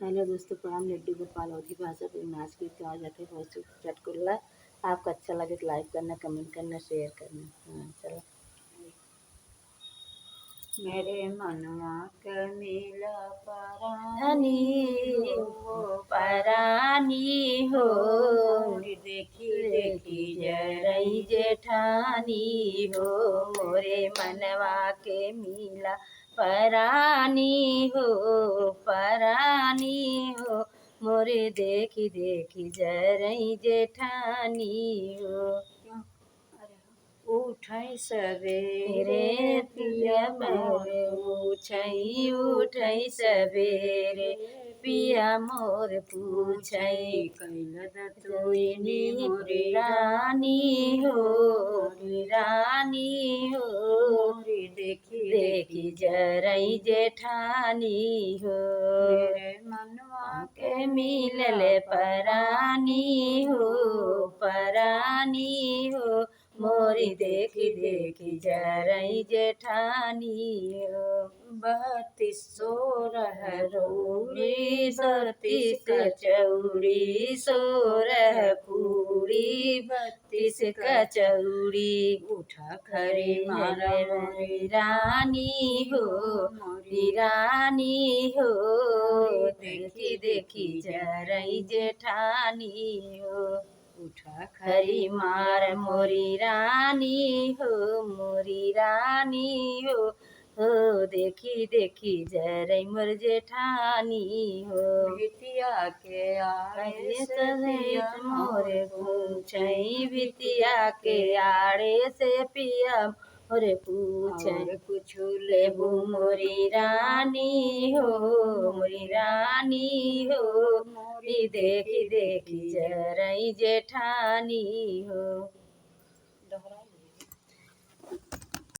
Hello दोस्तों, प्रणाम। लड्डू गोपाल अवधी भाषा पे नाच गीत गा जाते बहुत चटकुल्ला। आपको अच्छा लगे तो लाइक करना, कमेंट करना, शेयर करना। हाँ चलो। मेरे मनवा के मिला हनी परानी हो, देखी देखी जरई जेठानी हो। मोरे मनवा के मिला परानी हो, परानी हो। मोरे देखी देखी जरई जेठानी हो। उठै सवेरे पिया मोरे उठै सवेरे, पिया मोर पूछै कैल दतोइनी मोरी रानी हो, मोरी रानी हो। देखी देखी जरई जेठानी हो, मेरे मनवा के मिलले परानी हो, परानी हो। मोरी देखी देखी जरई जेठानी हो। 32 सोरह रौड़ी 32 कचौड़ी, 16 पूरी 32 कचौड़ी। उठा खरी मारा मोरी रानी हो, मोरी रानी हो। देखी देखी जरई जेठानी हो। उठा खरी मार मोरी रानी हो, मोरी रानी हो। हो देखी देखी जरई मोर जेठानी हो। भितिया के आड़े से सहित मोरे पूछई, भितिया के आड़े से पिया मोरे पूछई। कुछ लेबू मोरी रानी हो, मोरी रानी हो। मोरी देखी देखी जरई जेठानी हो।